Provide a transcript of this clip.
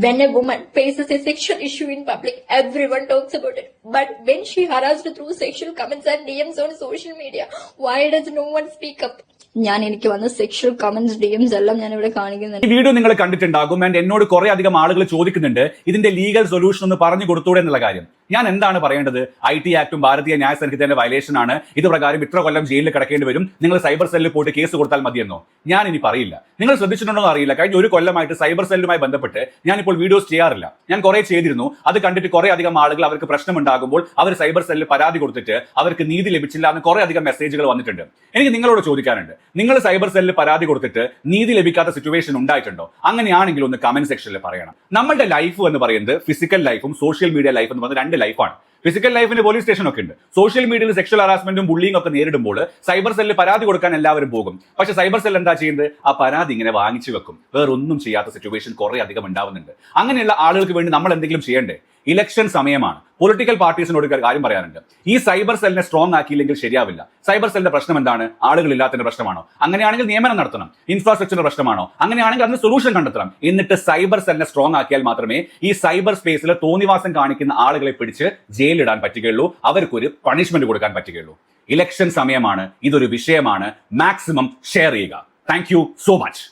When a woman faces a sexual issue in public, everyone talks about it. But when she harassed through sexual comments and DMs on social media, why does no one speak up? എനിക്ക് വന്ന sexual comments DMs എല്ലാം ഞാൻ ഇവിടെ കാണിക്കുന്നുണ്ട്. ഈ video നിങ്ങൾ കണ്ടിട്ടുണ്ടാകും. And എന്നോട് കുറെ അധികം ആളുകൾ ചോദിക്കുന്നുണ്ട് ഇതിന്റെ ലീഗൽ സൊല്യൂഷൻ ഒന്ന് പറഞ്ഞു കൊടുത്തൂടെ എന്നുള്ള കാര്യം. ഞാൻ എന്താണ് പറയേണ്ടത്? IT ആക്ടും ഭാരതീയ ന്യായ സംഹിതയുടെ വയലേഷൻ ആണ്. ഇത് പ്രകാരം ഇത്ര കൊല്ലം ജയിലിൽ കിടക്കേണ്ടി വരും, നിങ്ങൾ സൈബർ സെല്ലിൽ പോയിട്ട് കേസ് കൊടുത്താൽ മതിയെന്നോ? ഞാൻ ഇനി പറയില്ല. നിങ്ങൾ ശ്രദ്ധിച്ചിട്ടുണ്ടോ അറിയില്ല, കഴിഞ്ഞ ഒരു കൊല്ലമായിട്ട് സൈബർ സെല്ലുമായി ബന്ധപ്പെട്ട് ഞാനിപ്പോൾ വീഡിയോസ് ചെയ്യാറില്ല. ഞാൻ കുറെ ചെയ്തിരുന്നു. അത് കണ്ടിട്ട് കുറെ അധികം ആളുകൾ അവർക്ക് പ്രശ്നമുണ്ടാകുമ്പോൾ അവർ സൈബർ സെല്ലിൽ പരാതി കൊടുത്തിട്ട് അവർക്ക് നീതി ലഭിച്ചില്ല എന്ന് കുറെ അധികം മെസ്സേജുകൾ വന്നിട്ടുണ്ട്. എനിക്ക് നിങ്ങളോട് ചോദിക്കാനുണ്ട്, നിങ്ങൾ സൈബർ സെല്ലിൽ പരാതി കൊടുത്തിട്ട് നീതി ലഭിക്കാത്ത സിറ്റുവേഷൻ ഉണ്ടായിട്ടുണ്ടോ? അങ്ങനെയാണെങ്കിൽ ഒന്ന് കമന്റ് സെക്ഷനിൽ പറയണം. നമ്മുടെ ലൈഫ് എന്ന് പറയുന്നത് ഫിസിക്കൽ ലൈഫും സോഷ്യൽ മീഡിയ ലൈഫ് എന്ന് പറയുന്നത് രണ്ട് ലൈഫാണ്. ഫിസിക്കൽ ലൈഫിന് പോലീസ് സ്റ്റേഷൻ ഒക്കെ ഉണ്ട്. സോഷ്യൽ മീഡിയയിൽ സെക്ഷൽ ഹറാസ്മെന്റും ബുള്ളിങ് ഒക്കെ നേരിടുമ്പോൾ സൈബർ സെല്ലിൽ പരാതി കൊടുക്കാൻ എല്ലാവരും പോകും. പക്ഷെ സൈബർ സെൽ എന്താ ചെയ്യുന്നത്? ആ പരാതി ഇങ്ങനെ വാങ്ങിച്ചു വെക്കും. വേറൊന്നും ചെയ്യാത്ത സിറ്റുവേഷൻ കുറെ അധികം ഉണ്ടാവുന്നുണ്ട്. അങ്ങനെയുള്ള ആളുകൾക്ക് വേണ്ടി നമ്മൾ എന്തെങ്കിലും ചെയ്യണ്ടേ? ഇലക്ഷൻ സമയമാണ്. പൊളിറ്റിക്കൽ പാർട്ടീസിനോട് കാര്യം പറയാനുണ്ട്. ഈ സൈബർ സെല്ലിനെ സ്ട്രോങ് ആക്കിയില്ലെങ്കിൽ ശരിയാവില്ല. സൈബർ സെല്ലിന്റെ പ്രശ്നം എന്താണ്? ആളുകളില്ലാത്തതിന്റെ പ്രശ്നമാണോ? അങ്ങനെയാണെങ്കിൽ നിയമനം നടത്തണം. ഇൻഫ്രാസ്ട്രക്ചറിന്റെ പ്രശ്നമാണോ? അങ്ങനെയാണെങ്കിൽ അതിന് സൊല്യൂഷൻ കണ്ടെത്തണം. എന്നിട്ട് സൈബർ സെല്ലിനെ സ്ട്രോങ് ആക്കിയാൽ മാത്രമേ ഈ സൈബർ സ്പേസിൽ തോന്നിവാസം കാണിക്കുന്ന ആളുകളെ പിടിച്ച് ജയിലിടാൻ പറ്റുകയുള്ളൂ. അവർക്കൊരു പണിഷ്മെന്റ് കൊടുക്കാൻ പറ്റുകയുള്ളൂ. ഇലക്ഷൻ സമയമാണ്. ഇതൊരു വിഷയമാണ്. മാക്സിമം ഷെയർ ചെയ്യുക. Thank you so much.